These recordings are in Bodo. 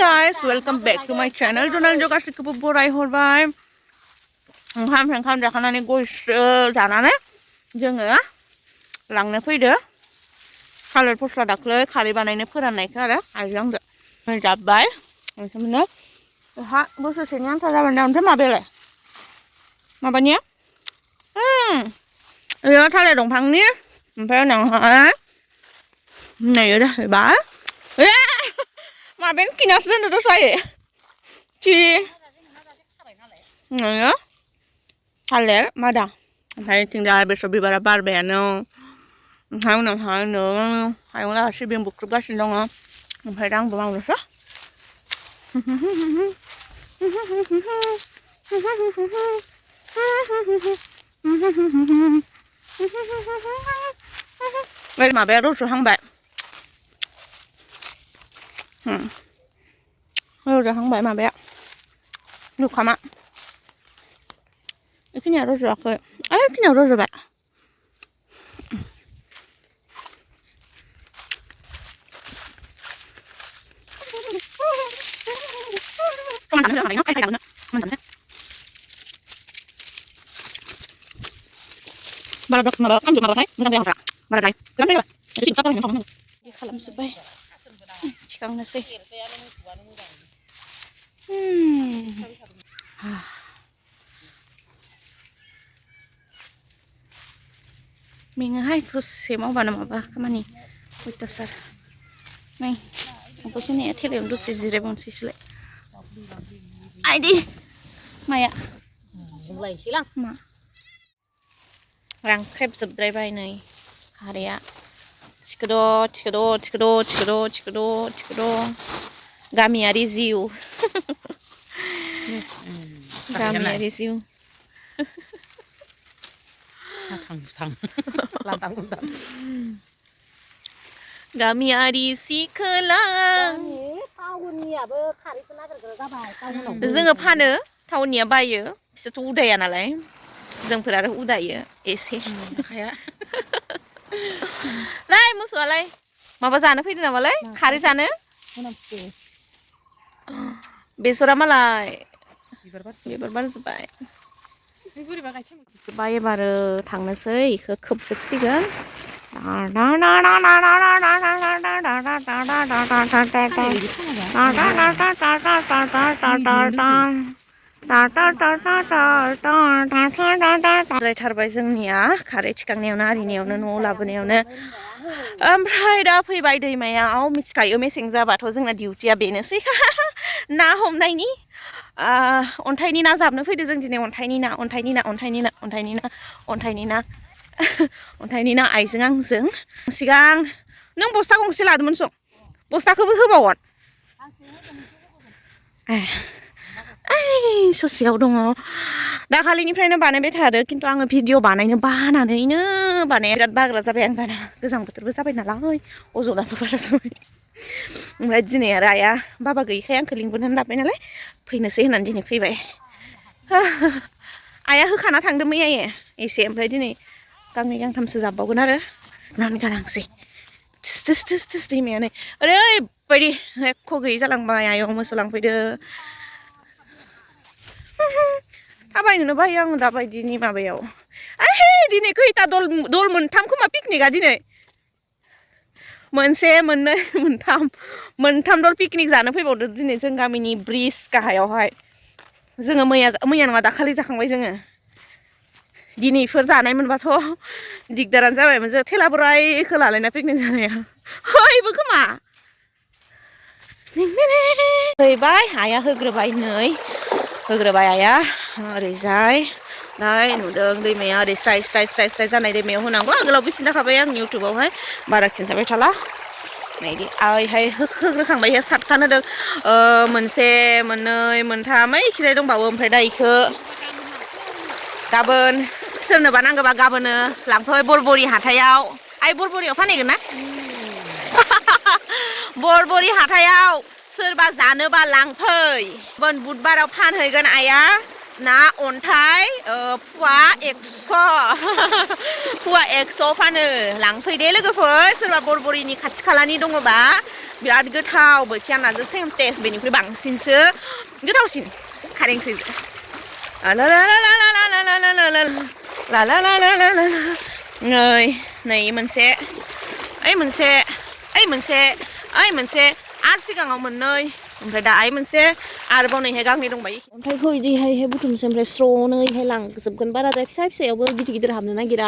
guys, welcome back to my channel. Channel juga sedikit borai horbai. Ham jakanane guys janane जोङो लांनो फैदो थालिर फस्ला दाख्लै खारै बानायनो फोराननायखौ आरो आइजोंदो जाबाय ओमफ्राय हा बोसोरसेनि आन्था जाबाय दा ओमफ्राय माबायालाय माबानिया बेयो थालिर दंफांनि ओमफ्राय उनावहाय नै जाहैबाय माबायानो किनासो दोनदो दसायो कि नोङो थालिर मादा ओमफ्राय थिंजाय बेसर बिबारा बारबायानो ओमफ्राय उनावहाय हायाव लाहा सिबिं बुख्रुबगासिनो दङ ओमफ्राय दा आंबो मावनोसै बै माबाया रज'हांबाय रज'हांबाय माबाया जुखामा बेखिनिया रज'आखै बेखिनियाव रज'बाय बाराद्राय माबा खालामजोबमाबाथाय मोजां जाया बाराद्राय खालामजोब्बाय थिखांनोसै मेङोहाय दसे मावबानो माबा खामानि अयथासार नै आंखौसो नै थेलायावनो दसे जिरायबावनोसैसोलाय आइदि माया बुंलायसैलां मा रांख्रेबजोबद्रायबाय नै खारैया थिखोद' गामियारि जिउ गामियारि जिउ गामियारि सिखोला जोङो फानो टाउननिया बायो बिसोरथ' उदाया नालाय जोंफोर आरो उदायो एसे नै मोसौआलाय माबा जानो फैदो नामालाय खारै जानो बेसरा मालाय बिबार बारजोब्बाय जोब्बाय एबार थांनोसै इखौ खोबजोबसिगोन रायथारबाय जोंनिया खारै थिखांनायावनो आरिनायावनो न'आव लाबोनायावनो ओमफ्राय दा फैबाय दैमायाव मिथिखायो मेसें जाबाथ' जोंना डिउटिया बेनोसै ना हमनायनि अन्थाइनि ना जाबनो फैदो जों दिनै अन्थाइनि ना आइजों आंजों सिगां नों बस्था गंसे लादोंमोन सं बस्ताखौबो होबावगोन ससेयाव दङ दाखालिनिफ्रायनो बानायबाय थादो खिन्थु आङो भिडिअ बानायनो बानानैनो बिराद बाग्रा जाबाय आं दाना गोजां बोथोरबो जाबाय नालाय अजनाबो बारा जाबाय ओमफ्राय दिनै आरो आइया बाबा गैयिखाय आंखौ लिंबोनो लाबाय नालाय फैनोसै होननानै दिनै फैबाय आइया होखाना थांदों मैयायो एसे ओमफ्राय दिनै गांनै गांथामसो जाबावगोन आरो नानै गालांसै थिस दैमायानो ओरैबायदि एख' गैयि जालांबाय आयं मोसौ लांफैदो थाबायनोनो बायो आङो दाबायदिनि माबायाव दिनै खैथा दल मोनथाम खोमा पिकनिकआ दिनै मोनसे मोननै मोनथाम दल पिकनिक जानो फैबावदो दिनै जों गामिनि ब्रिज गाहायावहाय जोङो मैया नङा दाखालि जाखांबाय जोङो दिनैफोर जानाय मोनबाथ' दिगदारानो जाबायमोन जों थेला बोरायखौ लालायना पिकनिक जानाया हैबो खोमा हैबाय आइया होग्रोबाय आइया ओरैजाय नाय नुदों दैमाया ओरै स्राय जानाय दैमायाव होनांगौ आगोलाव बिथिं जाखाबाय आं इउटुबावहाय बारा खिन्थाबाय थाला नायदि आइहाय होग्रोखांबाय सातखान होदों मोनसे मोननै मोनथाम खिजाय दंबावो ओमफ्राय दा इखौ गाबोन सोरनोबा नांगौबा गाबोनो लांफै बरबरि हाथायाव आइ बरबरियाव फानहैगोन ना बरबरि हाथायाव सोरबा जानोबा लांफै बुधबाराव फानहैगोन आइया ना अन्थाइ फुवा 100 फुवा 100 फानो लांफैदे लोगोफोर सोरबा बरबरिनि खाथि खालानि दङबा बिराद गोथाव बोथिया नाजों सेम टेस्ट बेनिख्रुइ बांसिनसो गोथावसिन खारै ओंख्रिजों नै मोनसे ओइ मोनसे आरो सिगाङाव मोननै ओमफ्राय दा मोनसे आरोबाव नैहाय गांनै दंबायो अन्थाइखौ इदिहाय बुथुमसै ओमफ्राय स्र'नो इहाय लांजोबगोन बाराद्राय फिसा फिसायावबो गिदिर गिदिर हाबनो नागिरा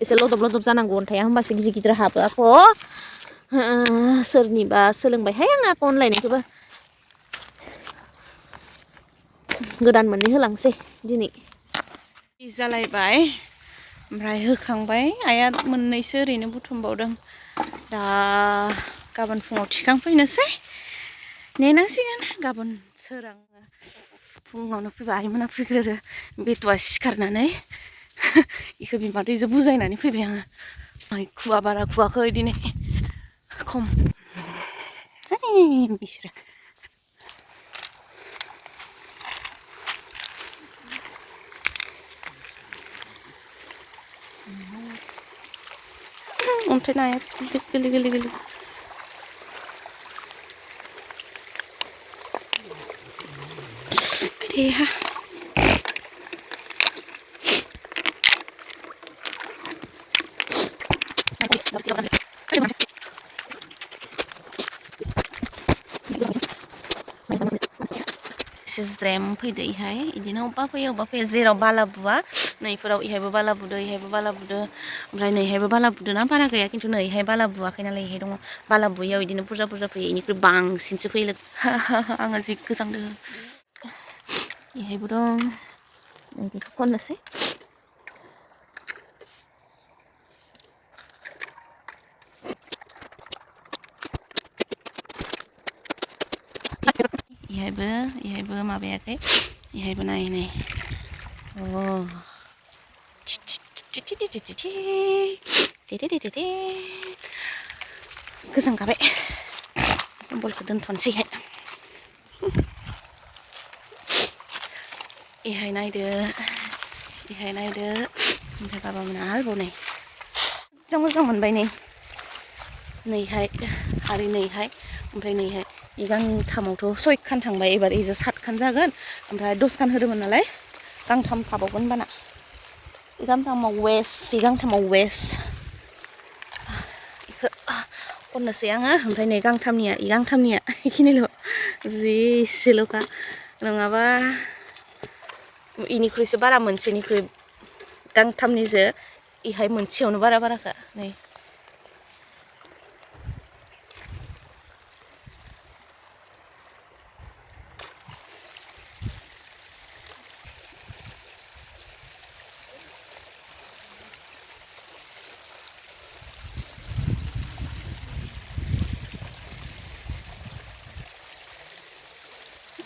एसे लदब लदब जानांगौ अन्थाइया होमबासो गिदिर गिदिर हाबो आख' सोरनिबा सोलोंबायहाय आं आख' अनलायनायखौबो गोदान मोननै होलांसै दिनै जालायबाय ओमफ्राय होखांबाय आइया मोननैसो ओरैनो बुथुमबावदों दा गाबोन फुङाव थिखांफैनोसै नेनांसिगोन गाबोन सोरां फुङावनो फैबा आइमोना फैग्रोरो बेथ'आ सिखारनानै इखौ बिमादैजों बुजायनानै फैबाय आङो खुवा बारा खुवाखै दिनै खम बिसोरो अन्थाइ नाया गोरलै गोरलै गोरलै देहा ज्रेम फैदो इहाय इदिनो अबेबा फैयो जेराव बाला बुवा नैफोराव इहायबो बाला बुदो इहायबो बाला बुदो ओमफ्राय नैहायबो बाला बुदो ना बारा गैया खिन्थु नैहाय बाला बुवाखै नालाय इहाय दङ बाला बुयैयाव इदिनो बुरजा बुरजा फैयो इनिख्रुइ बांसिनसो फैयो आङो जि गोजांदों इहायबो दं इदिखौ खननोसै इहायबो माबायाखै इहायबो नायै नायै गोजांगाबाय बलखौ दोनथ'नोसैहाय इहाय नायदो ओमफ्राय बाबा मोना आरोबाव नै मोजां मोनबाय नैहाय आरो नैहाय ओमफ्राय नैहाय इ गांथामावथ' 6 खान थांबाय एबार इजों 7 खान जागोन ओमफ्राय 10 खान होदोंमोन नालाय गांथाम थाबावगोन बाना इ गांथामाव वेस्ट इखौ खननोसै आङो ओमफ्राय नै गांथामनिया इखिनिल' जि इसेल'खा नङाबा इनिख्रुइसो बारा मोनसेनिख्रुइ गांथामनिजो इहाय मोनसेयावनो बाराखा नै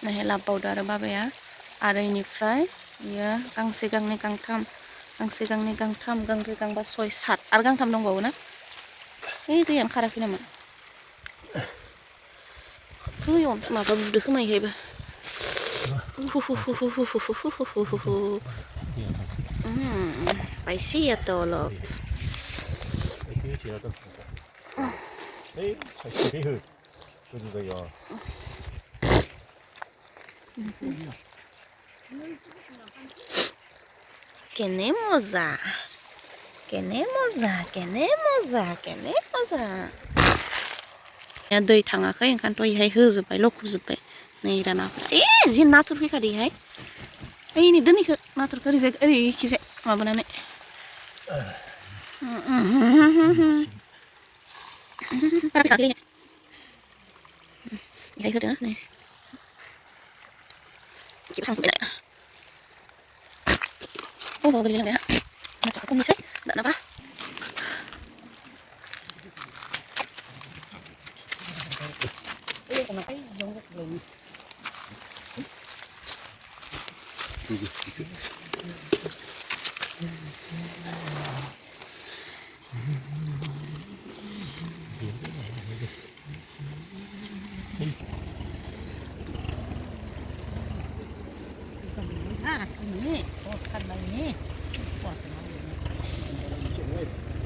नाहाय लाबोबावदो आरो बाबाया आरो इनिफ्राय इयो गांसे गांनै गांथाम गांब्रै गांबा 6 7 आरो गांथाम दंबावो ना ओइ दैयानो खाराखै नामा माबा बुदो खोमा इहायबो parecía todo Quenemosa. दै थाङाखै ओंखायनोथ' इहाय होजोब्बाय लखबजोब्बाय नै दानाफोरा जि नाथुर फैखादो इहाय ओइनि दोनैखो नाथुरखो ओरैखिजाय माबानानै इहाय होदो नै गोलैलांबाय नाथुरखौ खननोसै दानाबा ini toskan ini puasa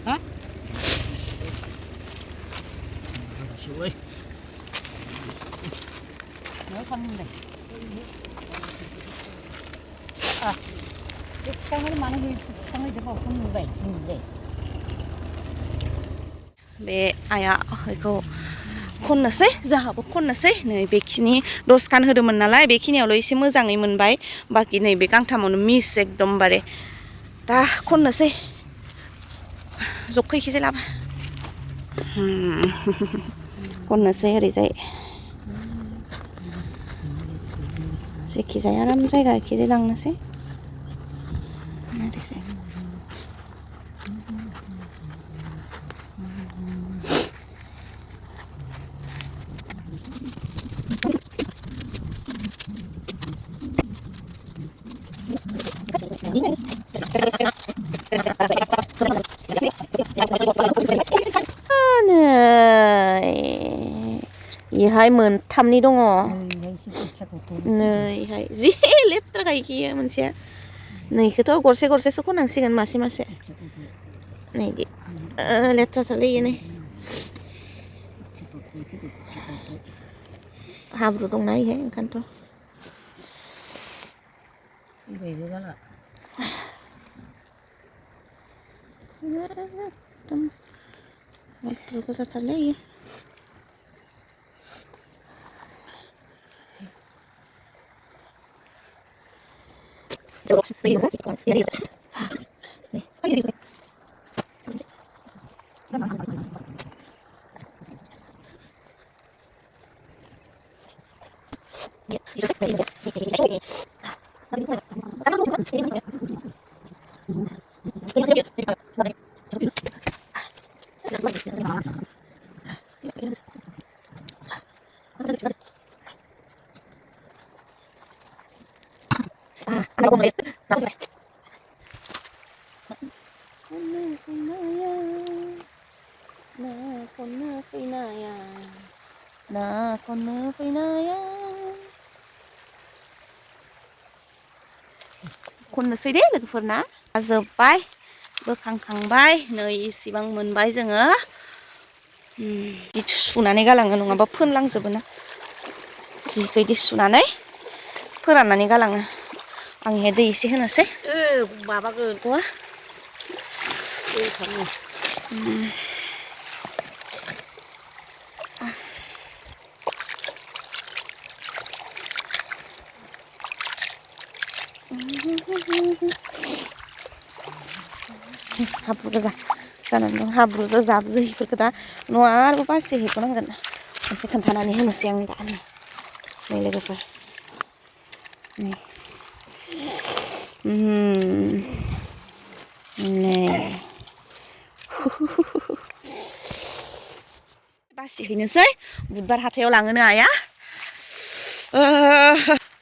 hah suwe nó con này cái sáng ấy mà nó sáng ấy thì bảo không về bे आइया बेखौ खननोसै जोंहाबो खननोसै नै बेखिनि दसखान होदोंमोन नालाय बेखिनियावल' एसे मोजाङै मोनबाय बाखि नै बे गांथामावनो मिस एकदमबारे दा खननोसै जखै खिजे लाबो खननोसै ओरैजाय जेखिजाया आराम जायगा खिजे लांनोसै ओरैजाय इहाय मोनथामनि दङ नैहाय जि लेथ्रा गायखियो मोनसेया नैखौथ' गरसे गरसेसो खननांसिगोन मासे मासे नैदि लेथ्राथारलै इयो नै हाब्रु दंना इहाय ओंखायनोथ' एकदम हाब्रु गोजाथारलै इयो खननोसै दे लोगोफोरना जोब्बाय बोखांखांबाय नै इसिबां मोनबाय जोङो बिदि सुनानै गालाङो नङाबा फोनलांजोबो ना जिखौ इदि सुनानै फोराननानै गालाङो आं इहाय दै एसे होनोसै माबागोन गवा दै थाङो हाब्रु गोजा जानानै दं हाब्रुजों जाबजो इफोरखौ दा न'आ आरोबाव बासिहैबावनांगोन मोनसे खोन्थानानै होनोसै आं दा नै लोगोफोर नै बासिहैनोसै बुधबार हाथायाव लाङोनो आइया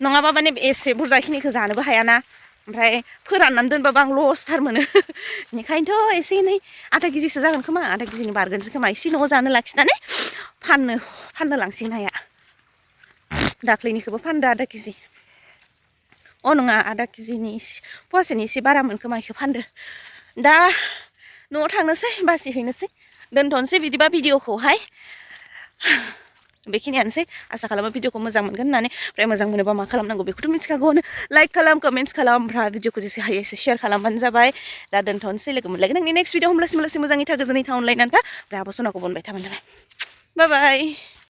नङाबा माने एसे बुरजाखिनिखौ जानोबो हायाना ओमफ्राय फोराननानै दोनबाबो आं लसथार मोनो बेनिखायनोथ' एसे एनै आधा केजिसो जागोन खोमा आधा केजिनि बारगोनसो खोमा एसे न'आव जानो लाखिनानै फाननो लांसिगोन आइया दाख्लैनिखौबो फानदो आधा केजि नङा आधा केजिनि फवासेनि एसे बारामोन खोमा इखौ फानदो दा न'आव थांनोसै बासिहैनोसै दोनथ'नोसै बिदिबा भिडिअखौहाय बेखिनियानोसै आसा खालामो भिडिअखौ मोजां मोनगोन होननानै ओमफ्राय मोजां मोनोबा मा खालामनांगौ बेखौथ' मिथिखागौआनो लाइक खालाम कमेन्ट्स खालाम ओमफ्राय भिडिअखौ जेसे हायो एसे शेयार खालामबानो जाबाय दा दोनथ'नोसै लोगो मोनलायगोन आंनि नेक्स्ट भिडिअ होमब्लासिम मोजाङै था गोजोनै था अनलायनानै था ओमफ्राय आब' सनाखौ बनबाय थाबानो जाबाय बाय बाय